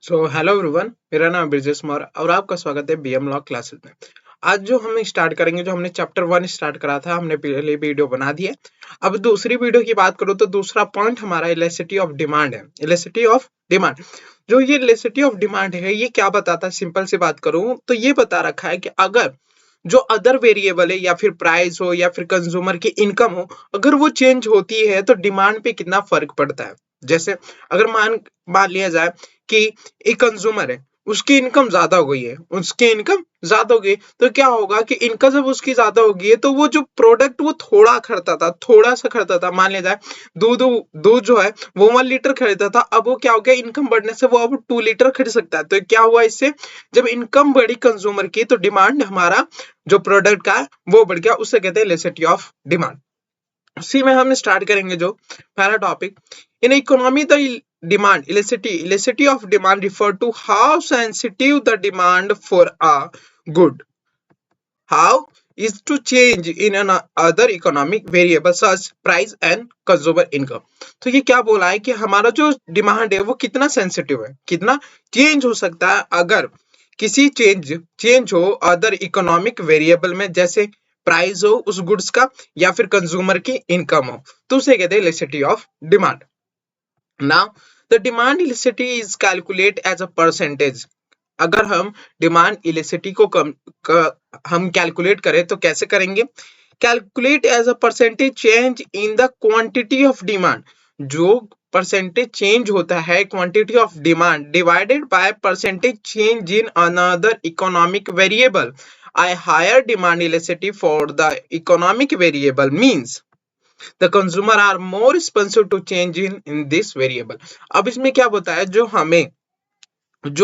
Hello everyone, मेरा नाम ब्रिजेश मौर्य और आपका स्वागत है बीएम लॉ क्लासेस में। आज जो हम स्टार्ट करेंगे, जो हमने चैप्टर 1 स्टार्ट करा था, हमने पहले वीडियो बना दी है। अब दूसरी वीडियो की बात करूँ तो दूसरा पॉइंट हमारा इलेसिटी ऑफ डिमांड है। इलेसिटी ऑफ डिमांड, जो ये इलेसिटी ऑफ डिमांड है, ये क्या बताता है? सिंपल सी बात करूँ तो ये बता रखा है कि अगर जो अदर वेरिएबल है या फिर प्राइस हो या फिर कंज्यूमर की इनकम हो, अगर वो चेंज होती है तो डिमांड पे कितना फर्क पड़ता है। जैसे अगर मान मान लिया जाए कि एक कंज्यूमर है, उसकी इनकम ज्यादा हो गई है, उसकी इनकम ज्यादा हो गई, तो क्या होगा कि इनकम जब उसकी ज्यादा होगी है तो वो जो प्रोडक्ट वो थोड़ा खरीदता था, थोड़ा सा खरीदता था, मान लिया जाए दूध दूध जो है वो 1 लीटर खरीदता था, अब वो क्या हो गया, इनकम बढ़ने से वो अब 2 लीटर खरीद सकता है। तो क्या हुआ इससे? जब इनकम बढ़ी कंज्यूमर की तो डिमांड हमारा जो प्रोडक्ट का है वो बढ़ गया, उससे कहते हैं इलेसिटी ऑफ डिमांड। उसी में हम स्टार्ट करेंगे जो पहला topic. In economy the demand elasticity of demand refer to how sensitive the demand for a good how is to change in an other economic variable such price and consumer income। तो ये क्या बोला है कि हमारा जो demand है वो कितना सेंसिटिव है, कितना चेंज हो सकता है अगर किसी चेंज हो अदर इकोनॉमिक वेरिएबल में, जैसे प्राइस हो उस गुड्स का या फिर कंज्यूमर की इनकम हो, तो उसे कहते हैं elasticity of demand. Now the demand elasticity is calculate as a percentage. अगर हम डिमांड इलेसिटी को हम कैलकुलेट करें तो कैसे करेंगे? Calculate as a percentage change in the quantity of demand. जो परसेंटेज चेंज होता है quantity of demand divided by percentage change in another economic variable. A higher demand elasticity for the economic variable means the consumer are more responsive to change in this variable। अब इसमें क्या होता है, जो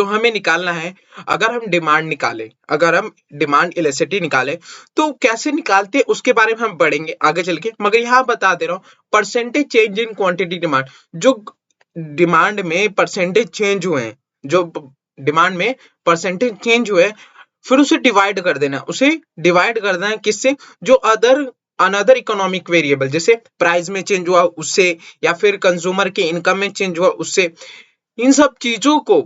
हमें निकालना है, अगर हम डिमांड निकाले, अगर हम डिमांड इलेसिटी निकाले तो कैसे निकालते हैं उसके बारे में हम पढ़ेंगे आगे चल के, मगर यहाँ बता दे रहा हूँ percentage change in quantity demand. जो डिमांड में परसेंटेज चेंज हुए हैं, जो डिमांड में परसेंटेज चेंज हुए, फिर उसे डिवाइड कर देना, है किससे? जो अनदर इकोनॉमिक वेरिएबल, जैसे प्राइस में चेंज हुआ उससे या फिर कंज्यूमर के इनकम में चेंज हुआ उससे। इन सब चीजों को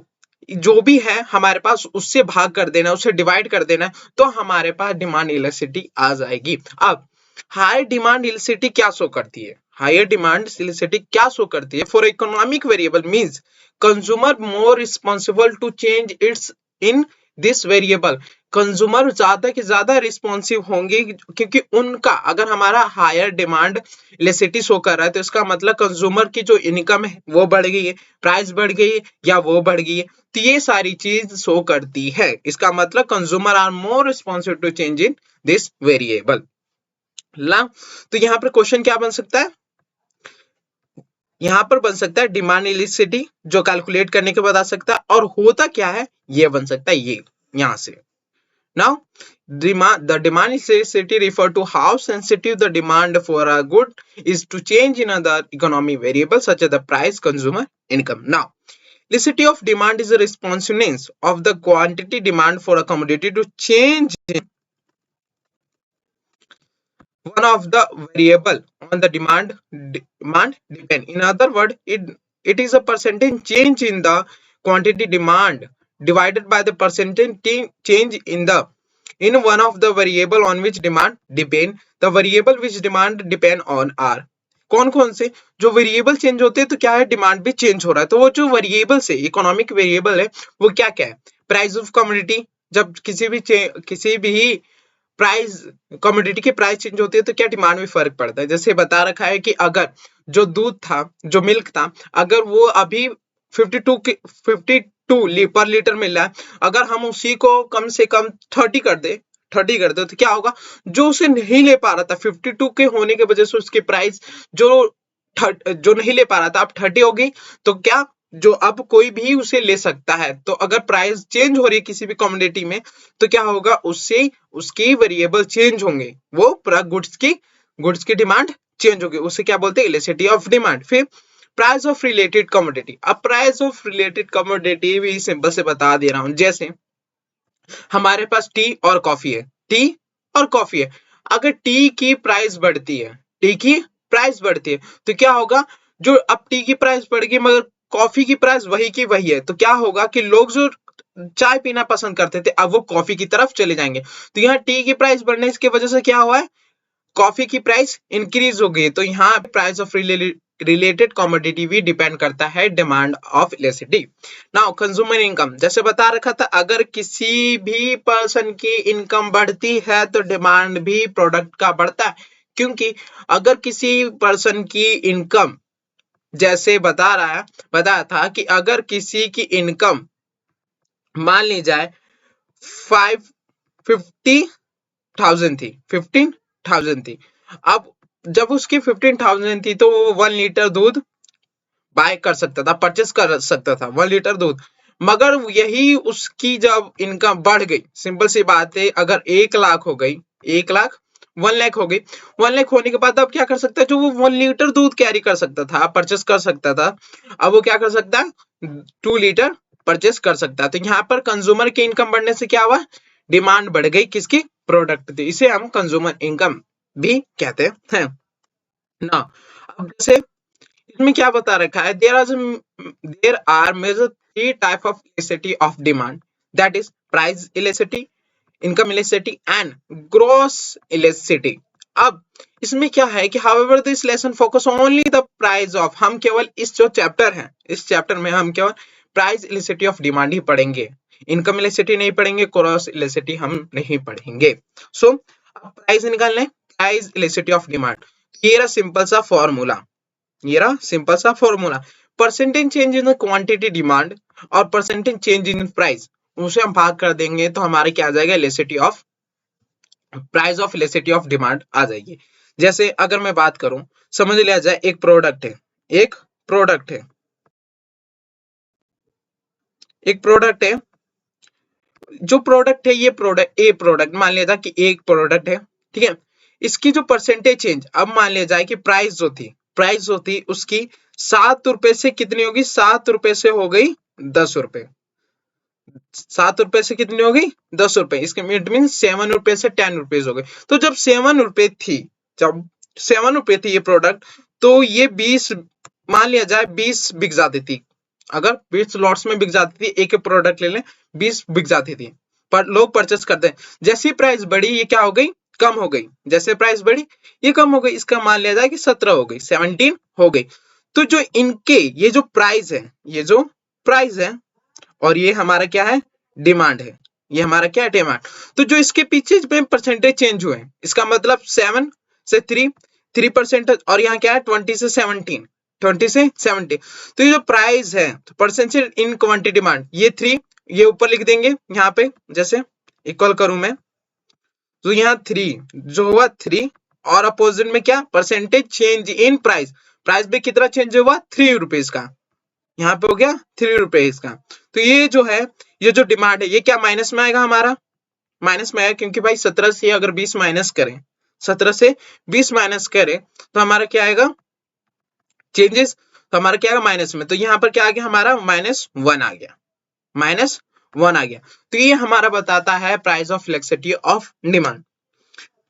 जो भी है हमारे पास उससे भाग कर देना, उसे डिवाइड कर देना, तो हमारे पास डिमांड इलेसिटी आ जाएगी। अब हाई डिमांड इलेसिटी क्या शो करती है? हायर डिमांड इलेसिटी क्या शो करती है? For economic variable means consumer more responsible to change its in this variable. Consumer ज्यादा के ज्यादा रिस्पॉन्सिव होंगे, क्योंकि उनका अगर हमारा हायर डिमांड इलेसिटी शो कर रहा है तो इसका मतलब कंज्यूमर की जो इनकम है वो बढ़ गई है, प्राइस बढ़ गई है या वो बढ़ गई है, तो ये सारी चीज शो करती है। इसका मतलब consumer are more responsive to change in this variable. तो यहाँ पर क्वेश्चन क्या बन सकता है? यहाँ पर बन सकता है डिमांड इलेसिटी जो कैलकुलेट करने के बाद आ सकता है, और होता क्या है ये बन सकता है ये यहाँ से। Now, the demand elasticity refer to how sensitive the demand for a good is to change in other economic variables such as the price, consumer income. Now, elasticity of demand is a responsiveness of the quantity demand for a commodity to change in one of the variable on the demand depend. In other words, it is a percentage change in the quantity demand divided by the percentage change in one of the variable on which demand depend। The variable which demand depend on are कौन कौन से? जो variable change होते हैं तो क्या है, demand भी चेंज हो रहा है। तो वो जो वेरिएबल है, इकोनॉमिक वेरिएबल है, वो क्या क्या है? Price of commodity. जब किसी भी प्राइस कमोडिटी की प्राइस चेंज होती है तो क्या डिमांड में फर्क पड़ता है। जैसे बता रखा है कि अगर जो दूध था, जो मिल्क था, अगर वो अभी 52 पर लीटर मिल रहा है, अगर हम उसी को कम से कम 30 कर दे तो क्या होगा? जो उसे नहीं ले पा रहा था 52 के होने की वजह से उसकी प्राइस जो नहीं ले पा रहा था अब 30 हो गई, तो क्या जो अब कोई भी उसे ले सकता है। तो अगर प्राइस चेंज हो रही है किसी भी कमोडिटी में तो क्या होगा, उससे उसकी वेरिएबल चेंज होंगे, वो पूरा गुड्स की डिमांड चेंज होगी, उसे क्या बोलते हैं? Elasticity of demand. फिर प्राइस ऑफ रिलेटेड कमोडिटी। अब प्राइस ऑफ रिलेटेड कमोडिटी भी सिंपल से बता दे रहा हूं। जैसे हमारे पास टी और कॉफी है, अगर टी की प्राइस बढ़ती है तो क्या होगा? जो अब टी की प्राइस बढ़ गई मगर कॉफी की प्राइस वही की वही है, तो क्या होगा कि लोग जो चाय पीना पसंद करते थे अब वो कॉफी की तरफ चले जाएंगे। तो यहाँ टी की प्राइस बढ़ने की वजह से क्या हुआ है, कॉफी की प्राइस इंक्रीज हो गई। तो यहाँ प्राइस ऑफ रिलेटेड कमोडिटी भी डिपेंड करता है demand of electricity. Now consumer income, जैसे बता रखा था, अगर किसी भी पर्सन की इनकम बढ़ती है तो डिमांड भी प्रोडक्ट का बढ़ता है। क्योंकि अगर किसी पर्सन की इनकम, जैसे बताया था कि अगर किसी की इनकम मान ली जाए 50,000 थी, 15,000 थी। अब जब उसकी 15,000 थी तो वो 1 लीटर दूध बाय कर सकता था, परचेस कर सकता था 1 लीटर दूध। मगर यही उसकी जब इनकम बढ़ गई, सिंपल सी बात है, अगर 1 लाख हो गई, 1 लाख 1 लाख हो गई, 1 लाख होने के बाद अब क्या कर सकता है, जो वो 1 लीटर दूध कैरी कर सकता था, परचेस कर सकता था, अब वो क्या कर सकता है, 2 लीटर परचेस कर सकता है। तो यहाँ पर कंज्यूमर की इनकम बढ़ने से क्या हुआ, डिमांड बढ़ गई किसकी, प्रोडक्ट थी। इसे हम कंज्यूमर इनकम भी कहते हैं ना। अब जैसे इसमें क्या बता रखा है, there are major 3 type of electricity of demand, that is price electricity, income electricity and gross electricity. अब इसमें क्या है कि however this lesson focus only the price of, हम केवल इस जो चैप्टर है, इस चैप्टर में हम केवल प्राइस इलेक्ट्रिसिटी ऑफ डिमांड ही पढ़ेंगे, इनकम इलेक्ट्रिसिटी नहीं पढ़ेंगे, क्रॉस इलेक्ट्रिसिटी हम नहीं पढ़ेंगे। सो अब प्राइस निकालना है, प्राइस इलेक्ट्रिसिटी ऑफ डिमांड। ये रहा सिंपल सा फॉर्मूला, ये रहा सिंपल सा formula, percentage change in quantity demand और परसेंटेज चेंज इन प्राइस, उसे हम भाग कर देंगे तो हमारे क्या आ जाएगा, electricity of price of electricity of demand आ जाएगी। जैसे अगर मैं बात करूं, समझ लिया जाए एक प्रोडक्ट है, एक प्रोडक्ट है, एक प्रोडक्ट है, जो प्रोडक्ट है ये प्रोडक्ट ए प्रोडक्ट मान लिया जाए कि एक प्रोडक्ट है, ठीक है। इसकी जो परसेंटेज चेंज, अब मान लिया जाए कि प्राइस जो थी उसकी 7 रुपए से कितनी होगी, 7 रुपए से हो गई 10 रुपए, 7 रुपए से कितनी हो गई, 10 रुपए, इसके इट मीन 7 रुपए से 10 रुपीज हो गए। तो जब 7 रुपए थी, जब 7 रुपए थी ये प्रोडक्ट, तो ये 20 मान लिया जाए 20 बिक जाती थी, अगर 20 लॉट्स में बिक जाती थी, एक प्रोडक्ट ले लें 20 बिक जाती थी, पर लोग परचेस करते हैं। जैसी प्राइस बढ़ी ये क्या हो गई, कम हो गई, जैसे प्राइस बढ़ी ये कम हो गई, इसका मान लिया जाए कि 17 हो गई, 17 हो गई। तो जो इनके ये जो प्राइस है, ये जो प्राइस है और ये हमारा क्या है, डिमांड है, ये हमारा क्या है, डिमांड। तो जो इसके पीछे में परसेंटेज चेंज हुए, इसका मतलब 7 से 3% और यहाँ क्या है 20 से 17। तो ये जो प्राइस है, तो परसेंटेज इन क्वांटिटी डिमांड, ये 3, ये ऊपर लिख देंगे यहाँ पे, जैसे इक्वल करूं मैं, तो यहाँ 3 जो हुआ 3 और अपोजिट में क्या, percentage change in price, price भी कितना चेंज हुआ, 3 रुपीज का, यहाँ पे हो गया 3 रुपीज का। तो ये जो है, ये जो डिमांड है, ये क्या माइनस में आएगा, हमारा माइनस में आएगा, क्योंकि भाई 17 से अगर 20 माइनस करें, 17 से 20 माइनस करें तो हमारा क्या आएगा, चेंजेस, तो हमारा क्या आएगा माइनस में। तो यहाँ पर क्या आ गया, हमारा -1 आ गया, -1 आ गया। तो ये हमारा बताता है price of electricity of demand,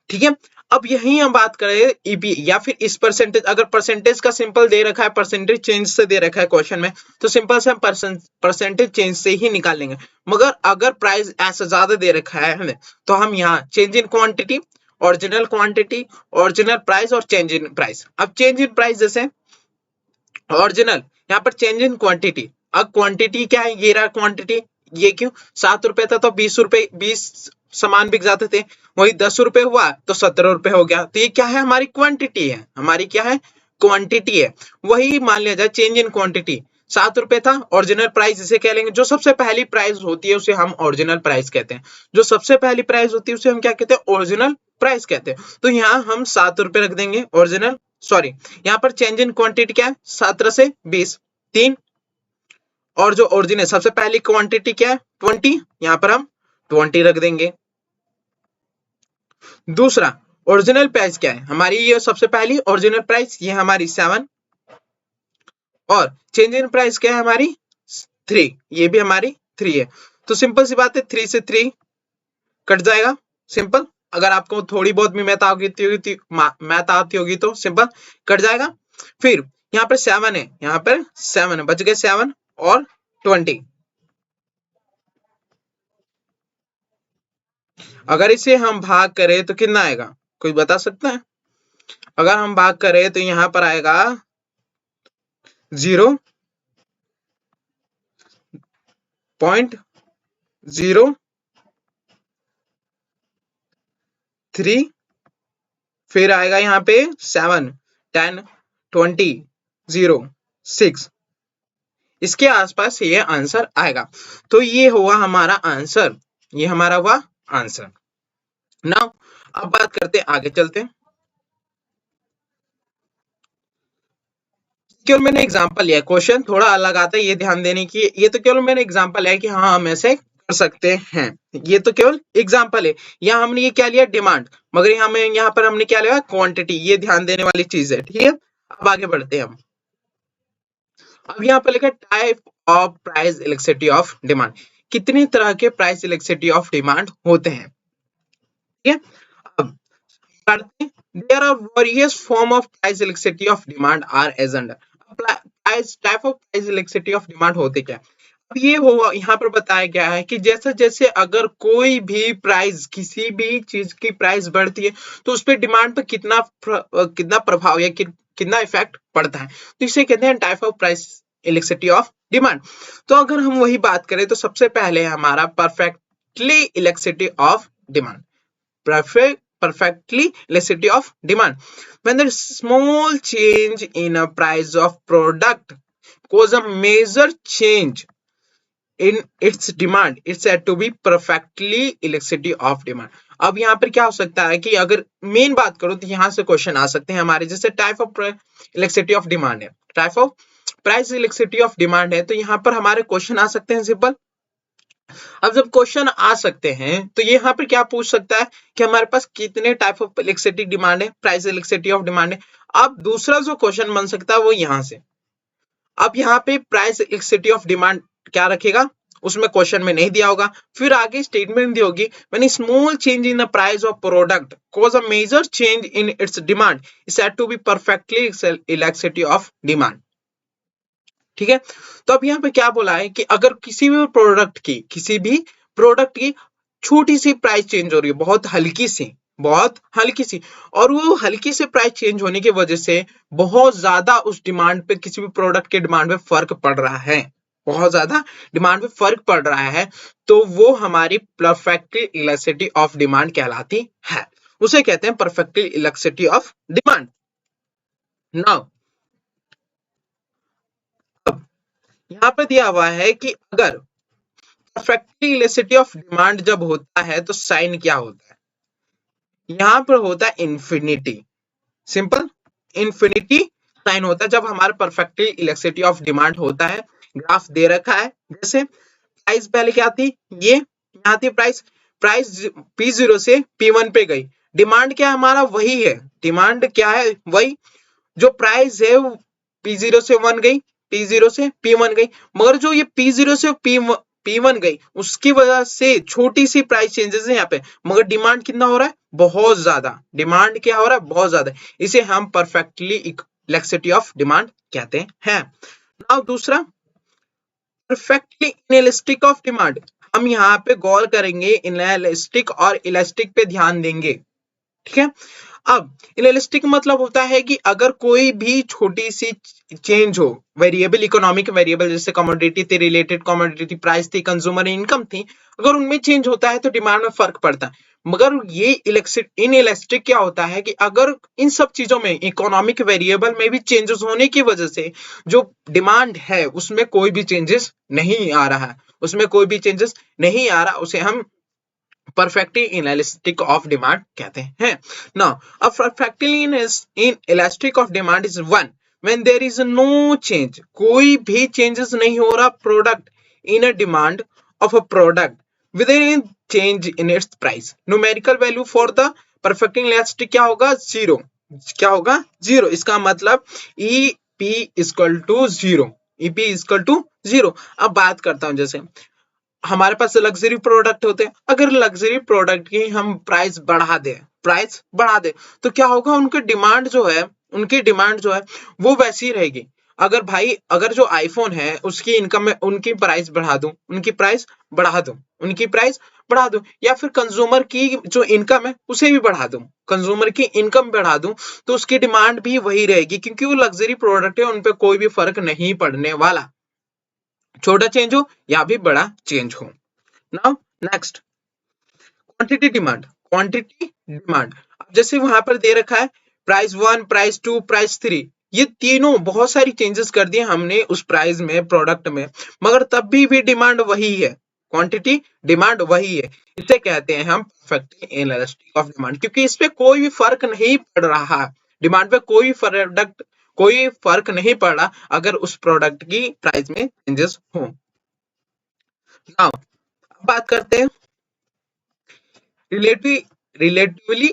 ठीक है। अब यही हम बात करें ईपी या फिर इस परसेंटेज, अगर परसेंटेज का सिंपल दे रखा है, परसेंटेज चेंज से दे रखा है क्वेश्चन में, तो सिंपल से हम परसेंटेज चेंज से ही निकाल लेंगे। मगर अगर प्राइस ऐसा ज्यादा दे रखा है हमें, तो हम यहाँ change in quantity, original quantity, original price और चेंज इन प्राइस। अब चेंज इन प्राइस जैसे ओरिजिनल, यहाँ पर चेंज इन क्वांटिटी, अब क्वांटिटी क्या है, ये रहा क्वांटिटी, ये क्यों 7 रुपए था तो 20 रुपए 20 सामान बिक जाते थे, वही 10 रुपए हुआ तो 17 रुपए हो गया। तो ये क्या है, हमारी क्वांटिटी है, हमारी क्या है, क्वांटिटी है। वही मान लिया जाए चेंज इन क्वांटिटी, 7 रुपए था, ओरिजिनल प्राइस इसे कह लेंगे, जो सबसे पहली प्राइस होती है उसे हम ओरिजिनल प्राइस कहते हैं, जो सबसे पहली प्राइस होती है उसे हम क्या कहते हैं, ओरिजिनल प्राइस कहते हैं। तो यहाँ हम 7 रुपए रख देंगे ओरिजिनल, सॉरी यहाँ पर चेंज इन क्वांटिटी क्या है, 17 से 20 3, और जो ओरिजिनल सबसे पहली क्वांटिटी क्या है 20, यहाँ पर हम 20 रख देंगे। दूसरा ओरिजिनल प्राइस क्या है, हमारी ये सबसे पहली ओरिजिनल प्राइस, ये हमारी 7, और चेंज इन प्राइस क्या है हमारी 3, ये भी हमारी 3 है। तो सिंपल सी बात है, 3 से 3 कट जाएगा, सिंपल। अगर आपको थोड़ी बहुत भी मैथ आती होगी तो सिंपल कट जाएगा। फिर यहाँ पर 7 है, यहाँ पर 7 है, बच गए 7 और 20। अगर इसे हम भाग करें तो कितना आएगा, कोई बता सकता है? अगर हम भाग करें तो यहाँ पर आएगा 0.03, फिर आएगा यहाँ पे 7, 10, 20, 0, 6, इसके आसपास ये आंसर आएगा। तो ये हुआ हमारा आंसर, ये हमारा हुआ आंसर। नाउ अब बात करते हैं, आगे चलते हैं। केवल मैंने एग्जांपल लिया, क्वेश्चन थोड़ा अलग आता है, ये ध्यान देने की। ये तो केवल मैंने एग्जांपल है कि हाँ हम ऐसे कर सकते हैं, ये तो केवल एग्जांपल है। यहाँ हमने ये क्या लिया, डिमांड, मगर यहाँ पर हमने क्या लिया, क्वांटिटी। ये ध्यान देने वाली चीज है, ठीक है। अब आगे बढ़ते हैं हम। अब यहाँ पर लिखा type of price elasticity of demand, कितने तरह के प्राइस इलेक्ट्रिसिटी ऑफ डिमांड होते हैं, ठीक है। अब there are various form of price elasticity of demand are as under। price type of price elasticity of demand होते क्या, अब ये हुआ यहाँ पर बताया गया है कि जैसे जैसे अगर कोई भी प्राइस, किसी भी चीज की प्राइस बढ़ती है तो उस पर डिमांड पर कितना प्रभाव या कितना इफेक्ट पड़ता है, तो इसे कहते हैं type of price elasticity of demand. तो अगर हम वही बात करें तो सबसे पहले हमारा perfectly electricity of demand, perfectly elasticity of demand, when there is small change in a price of product cause a major change in its demand, it's said to be perfectly elasticity of demand। अब यहाँ पर क्या हो सकता है कि अगर main बात करो तो यहाँ से क्वेश्चन आ सकते हैं हमारे, जैसे type of electricity of demand है, type of price elasticity of demand है, तो यहाँ पर हमारे क्वेश्चन आ सकते हैं सिंपल। अब जब क्वेश्चन आ सकते हैं तो यहाँ पर क्या पूछ सकता है कि हमारे पास कितने टाइप ऑफ इलेक्ट्रिसिटी डिमांड है, प्राइस इलेक्ट्रिसिटी ऑफ डिमांड है। अब दूसरा जो क्वेश्चन बन सकता है वो यहाँ से, अब यहाँ पे प्राइस इलेक्ट्रिसिटी ऑफ डिमांड क्या रखेगा, उसमें क्वेश्चन में नहीं दिया होगा, फिर आगे स्टेटमेंट दी होगी when small change in the price of product cause a major change in its demand is said to be perfectly electricity of demand, ठीक है। तो अब यहाँ पे क्या बोला है कि अगर किसी भी प्रोडक्ट की छोटी सी प्राइस चेंज हो रही है, बहुत हल्की सी, और वो हल्की से प्राइस चेंज होने की वजह से बहुत ज्यादा उस डिमांड पे, किसी भी प्रोडक्ट के डिमांड पे फर्क पड़ रहा है, बहुत ज्यादा डिमांड पे फर्क पड़ रहा है, तो वो हमारी परफेक्टली इलेक्ट्रिसिटी ऑफ डिमांड कहलाती है, उसे कहते हैं perfectly electricity of demand. Now यहाँ पे दिया हुआ है कि अगर परफेक्टली इलेक्ट्रिसिटी ऑफ डिमांड जब होता है तो साइन क्या होता है, यहाँ पर होता है इंफिनिटी, सिंपल इंफिनिटी साइन होता है जब हमारा परफेक्टली इलेक्ट्रिसिटी ऑफ डिमांड होता है। ग्राफ दे रखा है, जैसे प्राइस पहले क्या थी, ये यहाँ थी प्राइस P0 से P1 पे गई, डिमांड क्या हमारा वही है, डिमांड क्या है वही, जो प्राइस है वो P0 से 1 गई, P0 से P1 गई, मगर जो ये P0 से P1 गई उसकी वजह से छोटी सी प्राइस चेंजेस है यहाँ पे, मगर डिमांड कितना हो रहा है, बहुत ज्यादा, डिमांड क्या हो रहा है, बहुत ज्यादा, इसे हम परफेक्टली इलेक्ट्रिसिटी ऑफ डिमांड कहते हैं। नाउ दूसरा परफेक्टली इनइलास्टिक ऑफ डिमांड, हम यहाँ पे गौर करेंगे, इनइलास्टिक और इलास्टिक पे ध्यान देंगे, ठीक है। अब इनइलास्टिक मतलब होता है कि अगर कोई भी छोटी सी चेंज हो, वेरिएबल, इकोनॉमिक वेरिएबल, जैसे कमोडिटी थी, रिलेटेड कमोडिटी प्राइस थी, कंज्यूमर इनकम थी, अगर उनमें चेंज होता है तो डिमांड में फर्क पड़ता है। मगर ये इनइलास्टिक क्या होता है कि अगर इन सब चीजों में, इकोनॉमिक वेरिएबल में भी चेंजेस होने की वजह से जो डिमांड है उसमें कोई भी चेंजेस नहीं आ रहा है, उसे हम परफेक्टली इनइलास्टिक ऑफ डिमांड कहते हैं। Now a perfectly inelastic of demand is one when there is no change, कोई भी चेंजेस नहीं हो रहा product in a demand of a product within change in its price, numerical value for the perfectly inelastic क्या होगा, zero, क्या होगा, zero, इसका मतलब EP equal to zero, EP equal to zero. अब बात करता हूं, जैसे हमारे पास लग्जरी प्रोडक्ट होते हैं, अगर लग्जरी प्रोडक्ट की हम प्राइस बढ़ा दे तो क्या होगा, उनकी डिमांड जो है उनकी डिमांड जो है वो वैसी रहेगी। अगर भाई अगर जो आईफोन है उसकी इनकम में उनकी प्राइस बढ़ा दूं, उनकी प्राइस बढ़ा दूं, उनकी प्राइस बढ़ा दूं, या फिर कंज्यूमर की जो इनकम है उसे भी बढ़ा दूं, कंज्यूमर की इनकम बढ़ा दूं, तो उसकी डिमांड भी वही रहेगी, क्योंकि वो लग्जरी प्रोडक्ट है, उन पे कोई भी फर्क नहीं पड़ने वाला, छोटा चेंज हो या भी बड़ा चेंज हो। Now next, quantity demand. Quantity demand, जैसे वहां पर दे रखा है प्राइस 1, प्राइस 2, प्राइस 3, ये तीनों बहुत सारी चेंजेस कर दिए हमने उस प्राइस में, प्रोडक्ट में, मगर तब भी डिमांड वही है, क्वांटिटी डिमांड वही है। इसे कहते हैं हम परफेक्टली इनएलास्टिक ऑफ डिमांड, क्योंकि इस पे कोई भी फर्क नहीं पड़ रहा, डिमांड पे कोई फर्क नहीं पड़ रहा अगर उस प्रोडक्ट की प्राइस में चेंजेस हो। नाउ बात करते हैं relatively relatively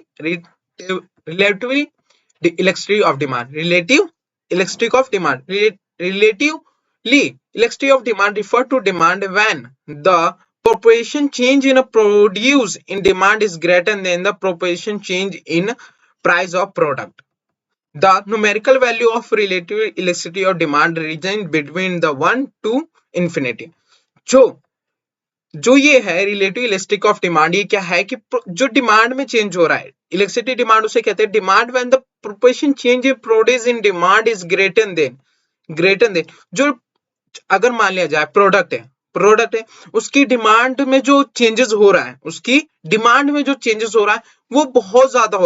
elasticity of demand. Relatively elasticity of demand refer to demand when the proportion change in a produce in demand is greater than the proportion change in price of product. The numerical value of relative elasticity of demand ranges between the 1 to infinity. जो ये है relative elastic of demand, ये क्या है कि जो demand में change हो रहा है, इलेक्ट्रिसिटी डिमांड उसे कहते हैं, demand when the proportion change in produce in demand is greater than जो, अगर मान लिया जाए प्रोडक्ट है उसकी डिमांड में जो चेंजेस हो रहा है, उसकी डिमांड में जो चेंजेस हो रहा है वो बहुत ज्यादा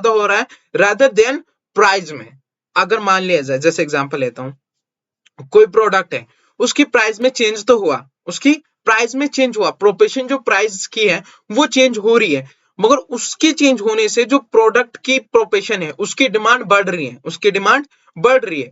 हो रहा है रादर देन प्राइस में। अगर मान लिया जाए, जैसे एग्जांपल लेता हूं, कोई प्रोडक्ट है उसकी प्राइस में चेंज तो हुआ, उसकी प्राइस में चेंज हुआ, प्रोपोर्शन जो प्राइस की है वो चेंज हो रही है, मगर उसके चेंज होने से जो प्रोडक्ट की प्रोपोर्शन है उसकी डिमांड बढ़ रही है,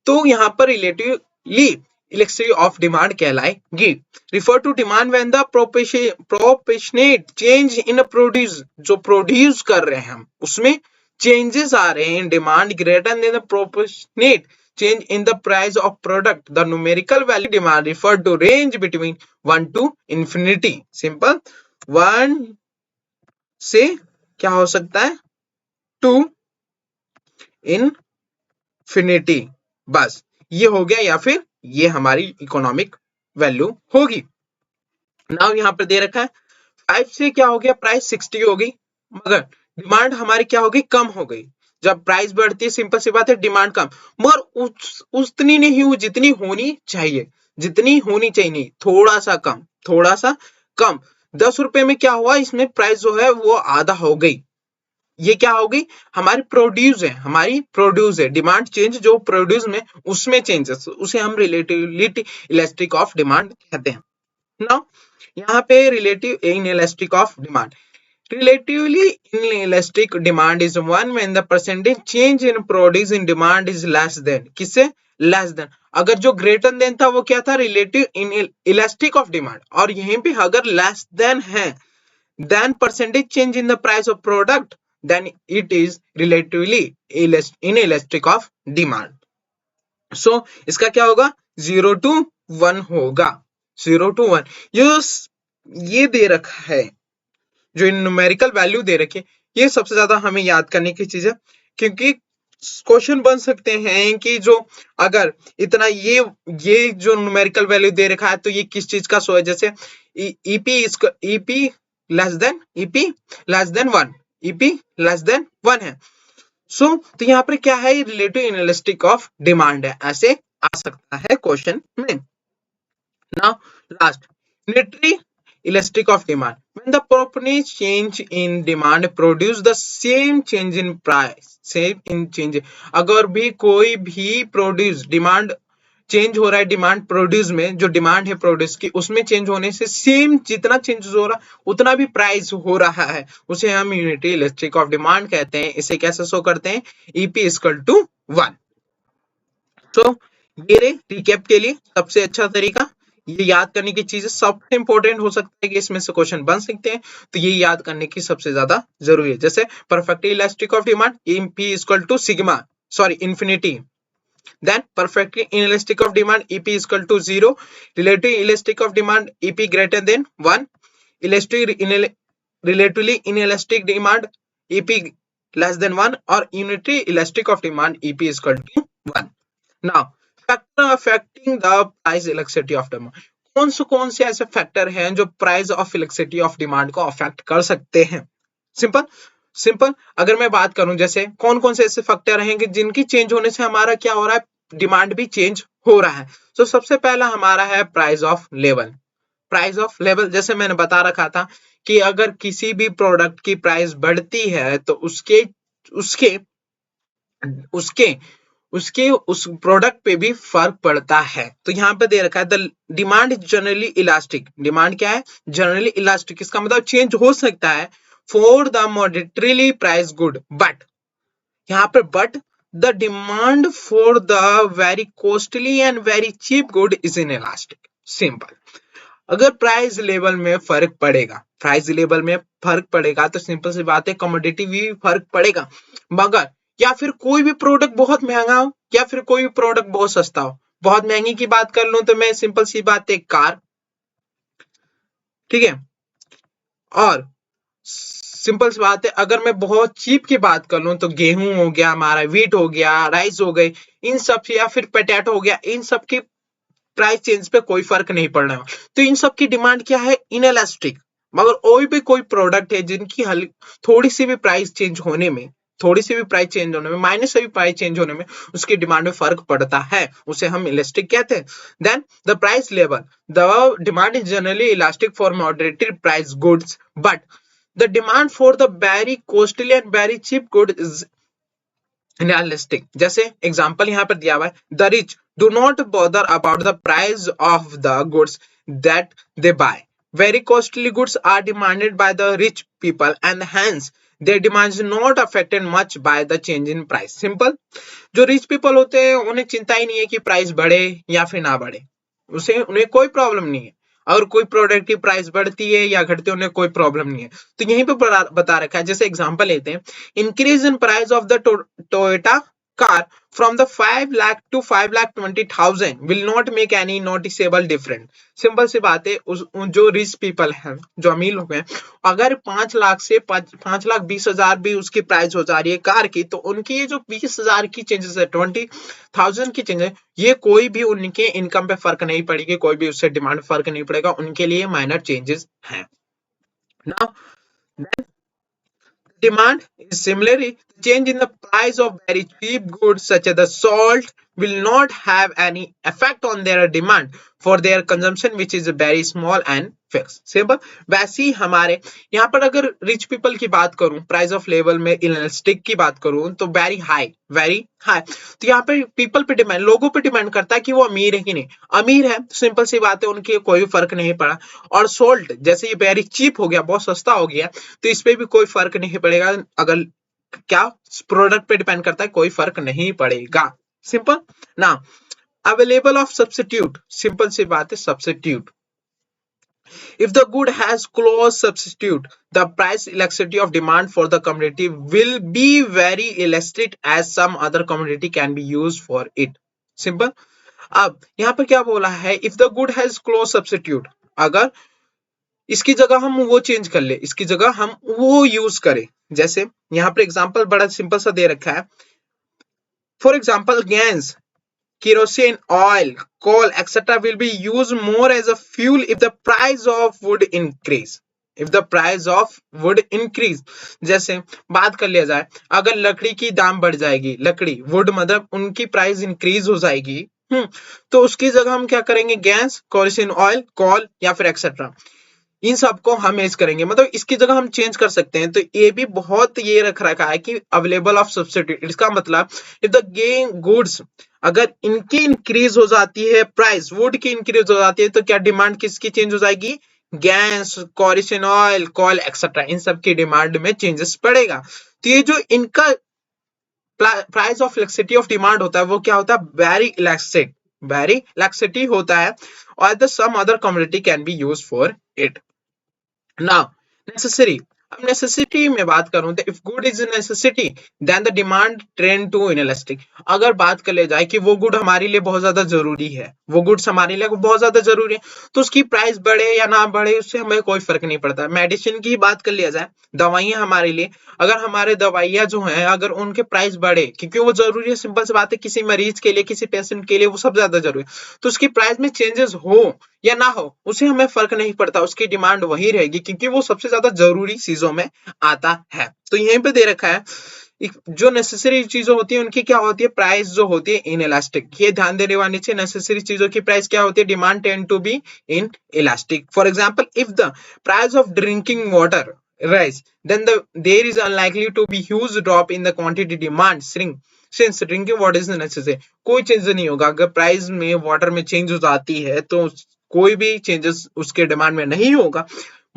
तो यहाँ पर रिलेटिवली इलास्टिसिटी ऑफ डिमांड कहलाएगी। Refer to demand when the proportionate change in produce, जो प्रोड्यूस कर रहे हैं हम उसमें चेंजेस आ रहे हैं, demand greater than the proportionate change in the price of product. The numerical value demand referred to range between 1 to infinity. Simple, 1 से क्या हो सकता है 2 infinity, बस ये हो गया, या फिर ये हमारी इकोनॉमिक वैल्यू होगी। नाउ यहाँ पर दे रखा है 5 से क्या हो गया, प्राइस 60 हो गई, मगर डिमांड हमारी क्या हो गई, कम हो गई। जब प्राइस बढ़ती है सिंपल सी बात है डिमांड कम, मगर उतनी नहीं हुई जितनी होनी चाहिए, नहीं, थोड़ा सा कम 10 रुपए में क्या हुआ, इसमें प्राइस जो है वो आधा हो गई। ये क्या हो गई, हमारी प्रोड्यूस है डिमांड चेंज, जो प्रोड्यूस में उसमें चेंजेस, उसे हम रिलेटिवली इलास्टिक ऑफ डिमांड कहते हैं। नाउ यहाँ पे relative inelastic of demand, relatively inelastic demand is one when the percentage change in produce in demand is less than, किससे less than, अगर जो greater than था वो क्या था, relative inelastic of demand, और यहीं पे अगर less than है then percentage change in the price of product, then it is relatively inelastic of demand. So इसका क्या होगा, 0 to 1 होगा, 0 to 1। ये दे रखा है, जो न्यूमेरिकल वैल्यू दे रखे, ये सबसे ज्यादा हमें याद करने की चीज है, क्योंकि क्वेश्चन बन सकते हैं कि जो अगर इतना ये जो न्यूमेरिकल वैल्यू दे रखा है तो ये किस चीज का सो है, जैसे ईपी लेस देन 1 है। सो तो यहाँ पर क्या है, रिलेटिव इनइलास्टिक ऑफ डिमांड है, ऐसे आ सकता है क्वेश्चन में। Now last, unitary elastic of demand, when the proportionate change in demand produce the same change in price, अगर भी कोई भी प्रोड्यूस डिमांड चेंज हो रहा है, डिमांड प्रोड्यूस में जो डिमांड है प्रोड्यूस की उसमें चेंज होने से सेम जितना चेंज हो रहा है उतना भी प्राइस हो रहा है, उसे हम यूनिटरी इलास्टिक ऑफ डिमांड कहते हैं। इसे कैसे शो करते हैं, EP = 1। तो ये रे रिकैप के लिए सबसे अच्छा तरीका, ये याद करने की चीजें सबसे इंपॉर्टेंट हो सकता है कि इसमें से क्वेश्चन बन सकते हैं, तो ये याद करने की सबसे ज्यादा जरूरी है। जैसे perfectly elastic of demand EP = sigma infinity, then perfectly inelastic of demand EP = 0, relative elastic of demand EP > 1, relatively inelastic demand EP less than 1 or unitary elastic of demand EP is equal to 1. Now factor affecting the price elasticity of demand. कौन से ऐसे factor हैं जो price of electricity of demand को affect कर सकते हैं? Simple अगर मैं बात करूं जैसे कौन से ऐसे फैक्टर हैं कि जिनकी चेंज होने से हमारा क्या हो रहा है, डिमांड भी चेंज हो रहा है। तो सबसे पहला हमारा है price of level. Price of level जैसे मैंने बता रखा था कि अगर किसी भी प्रोडक्ट की प्राइस बढ़ती है तो उसके उसके उसके उसके उस प्रोडक्ट पे भी फर्क पड़ता है। तो यहाँ पे दे रखा है the demand is generally elastic. Demand क्या है? Generally elastic. इसका मतलब चेंज हो सकता है for the moderately price good, but यहाँ पे but the demand for the very costly and very cheap good is inelastic. Simple. अगर प्राइस लेवल में फर्क पड़ेगा तो सिंपल सी बात है कमोडिटी भी फर्क पड़ेगा। मगर या फिर कोई भी प्रोडक्ट बहुत महंगा हो या फिर कोई भी प्रोडक्ट बहुत सस्ता हो। बहुत महंगी की बात कर लूं तो मैं सिंपल सी बात है कार, ठीक है। और सिंपल सी बात है अगर मैं बहुत चीप की बात कर लूं तो गेहूं हो गया, हमारा वीट हो गया, राइस हो गई, इन सब या फिर पोटैटो हो गया, इन सब की प्राइस चेंज पे कोई फर्क नहीं पड़ना है। तो इन सब की डिमांड क्या है? इनएलास्टिक। मगर और भी कोई प्रोडक्ट है जिनकी थोड़ी सी भी प्राइस चेंज होने में, माइनस से भी प्राइस चेंज होने में उसकी डिमांड में फर्क पड़ता है, उसे हम इलास्टिक कहते हैं। Then the price level, the demand is generally elastic for moderated price goods, but the demand for the very costly and very cheap good is inelastic. जैसे एग्जांपल यहाँ पर दिया हुआ है, the rich do not bother about the price of the goods that they buy. Very costly goods are demanded by the rich people and hence their demand is not affected much by the change in price. Simple. जो rich people होते हैं उन्हें चिंता ही नहीं है कि price बढ़े या फिर ना बढ़े, उन्हें कोई प्रॉब्लम नहीं है। और कोई प्रोडक्ट की प्राइस बढ़ती है या घटती है उन्हें कोई प्रॉब्लम नहीं है। तो यहीं पे बता रखा है, जैसे एग्जांपल लेते हैं, increase in price of the Toyota car from the 5 lakh to 5,20,000 will not make any noticeable difference. Simple सी बात है, जो रिच पीपल हैं, जो अमीर लोग हैं, अगर 5 लाख से 5,20,000 भी उसकी प्राइस हो जा रही है कार की, तो उनकी ये जो 20,000 की चेंजेस है, 20,000 की चेंजेस, ये कोई भी उनके इनकम पे फर्क नहीं पड़ेगी, कोई भी उससे डिमांड फर्क नहीं पड़ेगा, उनके लिए माइनर चेंजेस हैं। Now, demand is similarly change in the price of very cheap goods such as the salt will not have any effect on their demand for their consumption which is very small and fixed. Simple. वैसे ही हमारे यहाँ पर अगर rich people की बात करूं, price of level में elastic की बात करूं तो वेरी हाई। तो यहाँ पे पीपल पे डिमांड, लोगों पे डिमांड करता है कि वो अमीर है कि नहीं। अमीर है तो सिंपल सी बात है उनकी कोई फर्क नहीं पड़ा। और सोल्ट जैसे ये वेरी चीप हो गया, बहुत सस्ता हो गया, तो इस पे भी कोई फर्क नहीं पड़ेगा। अगर क्या प्रोडक्ट पे डिपेंड करता है, कोई फर्क नहीं पड़ेगा। सिंपल ना। अवेलेबल ऑफ सब्स्टिट्यूट, सिंपल सी बात है substitute. If the good has close substitute, the price elasticity of demand for the commodity will be very elastic as some other commodity can be used for it. Simple. अब यहाँ पर क्या बोला है? If the good has close substitute, अगर इसकी जगह हम वो चेंज कर ले, इसकी जगह हम वो यूज करें। जैसे यहाँ पर एग्जांपल बड़ा सिंपल सा दे रखा है। For example gas, kerosene, oil, coal, etc. will be used more as a fuel if the price of wood increase. जैसे बात कर लिया जाए, अगर लकड़ी की दाम बढ़ जाएगी, लकड़ी वुड मतलब उनकी प्राइस इंक्रीज हो जाएगी, तो उसकी जगह हम क्या करेंगे? गैस, केरोसिन ऑयल, कोल या फिर एक्सेट्रा, इन सबको हम यूज करेंगे। मतलब इसकी जगह हम चेंज कर सकते हैं। तो ये भी बहुत ये रख रखा है कि अवेलेबल ऑफ सब्स्टिट्यूट। इसका मतलब इफ द गुड्स, अगर इनकी इंक्रीज हो जाती है प्राइस, वुड की इंक्रीज हो जाती है, तो क्या डिमांड किसकी चेंज हो जाएगी? गैस, केरोसिन ऑयल, कोल एक्सेट्रा, इन सब की डिमांड में चेंजेस पड़ेगा। तो ये जो इनका price of electricity of demand होता है वो क्या होता है? वेरी इलेक्ट्रिसिटी होता है, और the some other commodity can be used for it. Now, necessary, अब नेसेसिटी में बात करूं तो if good is necessity then the demand trend to inelastic. अगर बात कर ले जाए कि वो गुड हमारे लिए बहुत ज्यादा जरूरी है, वो गुड्स हमारे लिए बहुत ज्यादा जरूरी है, तो उसकी प्राइस बढ़े या ना बढ़े उससे हमें कोई फर्क नहीं पड़ता। मेडिसिन की बात कर लिया जाए, दवाइयां हमारे लिए, अगर हमारे दवाइयां जो हैं अगर उनके प्राइस बढ़े क्योंकि वो जरूरी है, सिंपल सी बात है, किसी मरीज के लिए किसी पेशेंट के लिए वो सब ज्यादा जरूरी है, तो उसकी प्राइस में चेंजेस हो या ना हो उसे हमें फर्क नहीं पड़ता, उसकी डिमांड वही रहेगी क्योंकि वो सबसे ज्यादा जरूरी चीजों में आता है। तो यहीं पे दे रखा है जो नेसेसरी चीजें होती है उनकी क्या होती है, प्राइस जो होती है इन इलास्टिक। ये ध्यान देने वाली चाहिए, नेसेसरी चीजों की प्राइस क्या होती है, demand tend to be inelastic. For example if the price of drinking water rise then there is unlikely to be huge drop in the quantity demand shrink since drinking water is necessary। कोई change नहीं होगा अगर price में water में change हो जाती है तो कोई भी चेंजेस उसके डिमांड में नहीं होगा।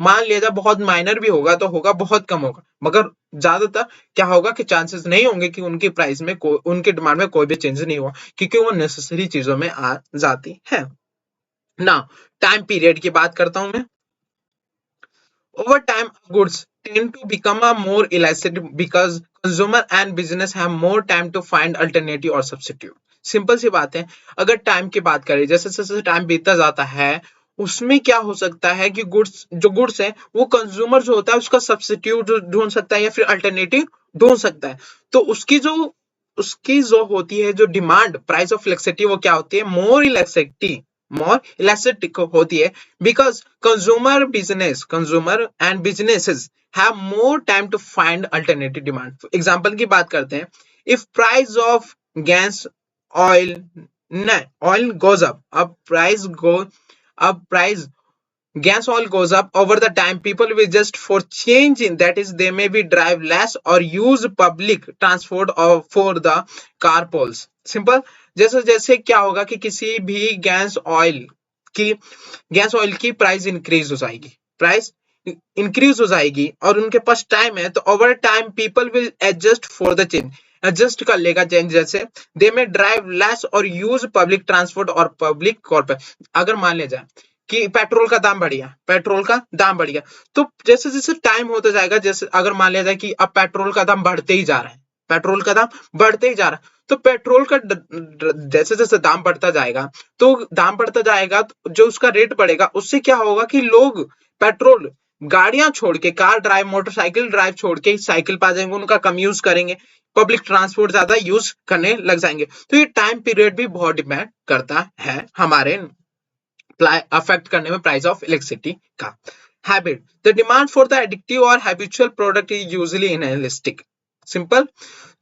मान लिया जाए बहुत माइनर भी होगा तो होगा, बहुत कम होगा, मगर ज्यादातर क्या होगा कि चांसेस नहीं होंगे कि उनकी प्राइस में उनके डिमांड में कोई भी चेंज नहीं हुआ क्योंकि वो नेसेसरी चीजों में आ जाती है ना। टाइम पीरियड की बात करता हूं मैं। Over time, goods tend to become a more elastic because consumer and business have more time to find alternative or substitute। Simple सी बात है, अगर टाइम की बात करें, जैसे जैसे टाइम बीतता जाता है उसमें क्या हो सकता है कि गुड्स है वो कंज्यूमर जो होता है उसका सब्स्टिट्यूट ढूंढ सकता है या फिर अल्टरनेटिव ढूंढ सकता है। तो उसकी जो होती है जो डिमांड प्राइस ऑफ इलेक्ट्रिसिटी वो क्या होती है, मोर इलास्टिक होती है because consumer and businesses have more time to find alternative demand। Example की बात करते हैं, if price of gas oil oil goes up, अब price gas oil goes up over the time people will just for change in that is they may be drive less or use public transport or for the carpools। Simple, जैसे जैसे क्या होगा कि किसी भी gas oil की price increase हो जाएगी, प्राइस इंक्रीज हो जाएगी और उनके पास टाइम है तो over time people will adjust for the change, adjust कर लेगा चेंज। जैसे दे में ड्राइव लेस और यूज पब्लिक ट्रांसपोर्ट और पब्लिक कॉर्पोरेट। अगर मान लिया जाए कि पेट्रोल का दाम बढ़ गया तो जैसे जैसे टाइम होता जाएगा, जैसे अगर मान लिया जाए कि अब पेट्रोल का दाम बढ़ते ही जा रहा है, तो पेट्रोल का जैसे जैसे दाम बढ़ता जाएगा तो जो उसका रेट बढ़ेगा उससे क्या होगा कि लोग पेट्रोल गाड़ियां छोड़ के, कार ड्राइव मोटरसाइकिल ड्राइव छोड़ के साइकिल पे आ जाएंगे, उनका कम यूज करेंगे, पब्लिक ट्रांसपोर्ट ज्यादा यूज करने लग जाएंगे। तो ये टाइम पीरियड भी बहुत डिपेंड करता है हमारे अफेक्ट करने में प्राइस ऑफ इलेक्ट्रिसिटी का। Habit, the demand for the addictive और habitual product is usually inelastic. Simple,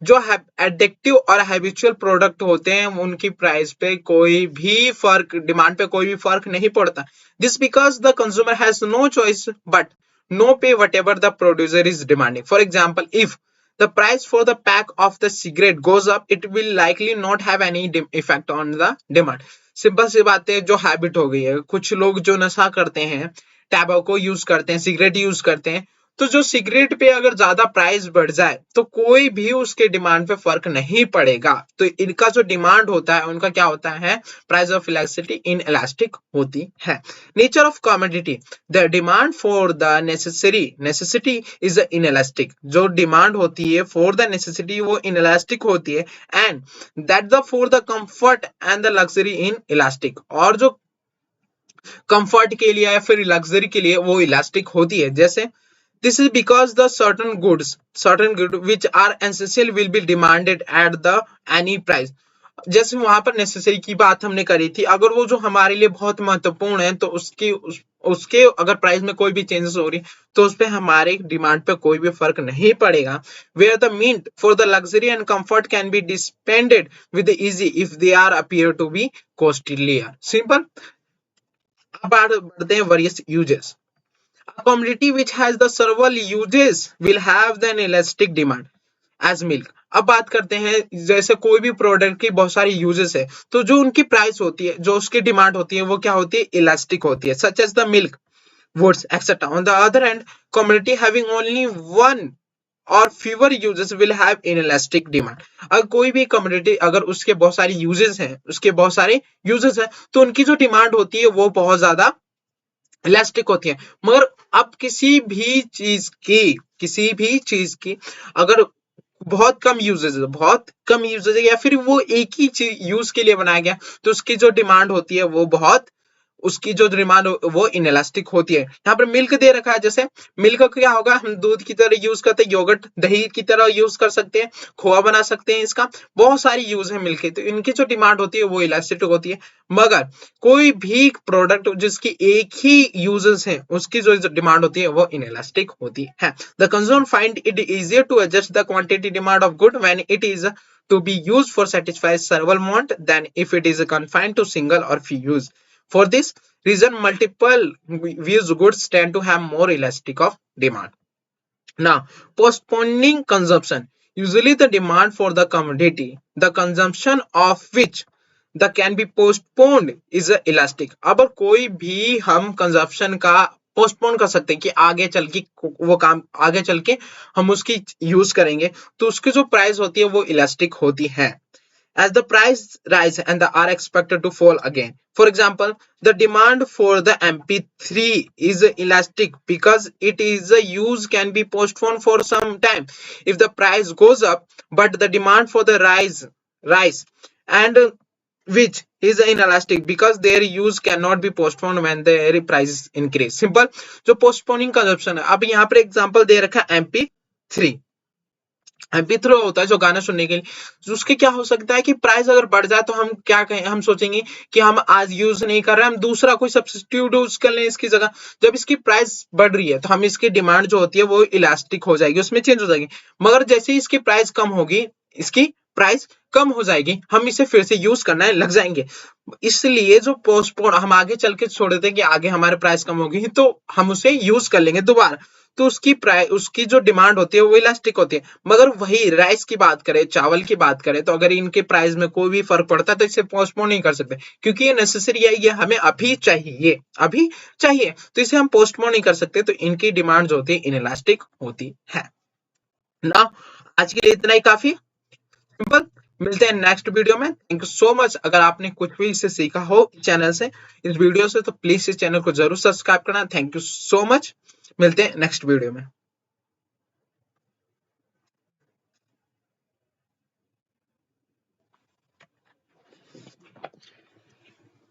जो एडिक्टिव और हैबिचुअल प्रोडक्ट होते हैं उनकी प्राइस पे कोई भी फर्क, डिमांड पे कोई भी फर्क नहीं पड़ता। This because the consumer has no choice but no pay whatever the producer is demanding. For example if the price for the pack of the cigarette goes up it will likely not have any effect on the demand। Simple सी बात है, जो habit हो गई है, कुछ लोग जो नशा करते हैं, टैबाको यूज करते हैं, सिगरेट यूज करते हैं, तो जो सिगरेट पे अगर ज्यादा प्राइस बढ़ जाए तो कोई भी उसके डिमांड पे फर्क नहीं पड़ेगा। तो इनका जो डिमांड होता है उनका क्या होता है, price of elasticity in elastic होती है। Nature of commodity, the demand for the necessity is in elastic. जो डिमांड होती है फॉर द नेसेसिटी वो इन इलास्टिक होती है and that the for the comfort and the luxury in elastic. और जो कंफर्ट के लिए या फिर लग्जरी के लिए वो इलास्टिक होती है। जैसे this is because the certain goods which are essential will be demanded at the any price। जैसे वहां पर नेसेसरी की बात हमने करी थी, अगर वो जो हमारे लिए बहुत महत्वपूर्ण है तो उसके अगर प्राइस में कोई भी चेंजेस हो रही तो उस पे हमारे डिमांड पे कोई भी फर्क नहीं पड़ेगा। where the meant for the luxury and comfort can be dispensed with the easy if they are appear to be costlier। Simple, अब बढ़ते हैं various uses। A commodity which has the several uses will have an elastic demand as milk। अब बात करते हैं, जैसे कोई भी प्रोडक्ट की बहुत सारी यूजेस है तो जो उनकी प्राइस होती है, जो उसकी डिमांड होती है वो क्या होती है, इलास्टिक होती है, such as the milk, woods etcetera. On the other hand commodity having only one or fewer uses will have inelastic demand। अगर कोई भी कमोडिटी अगर उसके बहुत सारी यूजेस हैं तो उनकी जो डिमांड होती है वो बहुत ज्यादा इलास्टिक होती है। मगर अब किसी भी चीज की अगर बहुत कम यूजेज है या फिर वो एक ही यूज के लिए बनाया गया, तो उसकी जो डिमांड होती है वो बहुत उसकी जो डिमांड वो इनएलास्टिक होती है। यहाँ पर मिल्क दे रखा है, जैसे मिल्क का क्या होगा, हम दूध की तरह यूज करते हैं, योगर्ट दही की तरह यूज कर सकते हैं, खोआ बना सकते हैं, इसका बहुत सारी यूज है मिल्क की, तो इनकी जो डिमांड होती है वो इलास्टिक होती है। मगर कोई भी प्रोडक्ट जिसकी एक ही यूजेस है उसकी जो डिमांड होती है वो इनएलास्टिक होती है। The consumer find it easier to adjust the quantity demand of good when it is to be used for satisfy several want than if it is confined to single or few use. For this reason, multiple use goods tend to have more elastic of demand. Now, postponing consumption. Usually the demand for the commodity, the consumption of which the can be postponed is elastic. अब कोई भी हम consumption का postpone कर सकते हैं कि आगे चल के वो काम आगे चल के हम उसकी यूज करेंगे, तो उसकी जो प्राइस होती है वो इलास्टिक होती है। As the price rise and the are expected to fall again. For example, the demand for the MP3 is elastic because it is a use can be postponed for some time. If the price goes up, but the demand for the rise and which is inelastic because their use cannot be postponed when their price increase. Simple. जो postponing consumption है, अब यहाँ पर example दे रखा है MP3 MP3 होता है जो गाना सुनने के लिए, उसके क्या हो सकता है कि प्राइस अगर बढ़ जाए तो हम क्या कहें, हम सोचेंगे कि हम आज यूज नहीं कर रहे, हम दूसरा कोई सब्स्टिट्यूट यूज कर लें इसकी जगह। जब इसकी प्राइस बढ़ रही है तो हम इसकी डिमांड जो होती है वो इलास्टिक हो जाएगी, उसमें चेंज हो जाएगी। मगर जैसे ही इसकी प्राइस कम होगी, इसकी प्राइस कम हो जाएगी, हम इसे फिर से यूज करना लग जाएंगे। इसलिए जो पोस्टपोन हम आगे चल के छोड़ देते हैं कि आगे हमारे प्राइस कम होगी तो हम उसे यूज कर लेंगे दोबारा, तो उसकी जो डिमांड होती है वो इलास्टिक होती है। मगर वही राइस की बात करें, चावल की बात करें, तो अगर इनके प्राइस में कोई भी फर्क पड़ता है तो इसे पोस्टपोन नहीं कर सकते, क्योंकि ये नेसेसरी है, ये हमें अभी चाहिए, तो इसे हम पोस्टपोन नहीं कर सकते, तो इनकी डिमांड जो होती है इनइलास्टिक होती है ना। आज के लिए इतना ही काफी सिंपल। मिलते हैं नेक्स्ट वीडियो में। Thank you so much. अगर आपने कुछ भी इससे सीखा हो चैनल से, इस वीडियो से, तो प्लीज इस चैनल को जरूर सब्सक्राइब करना। Thank you so much. मिलते हैं नेक्स्ट वीडियो में।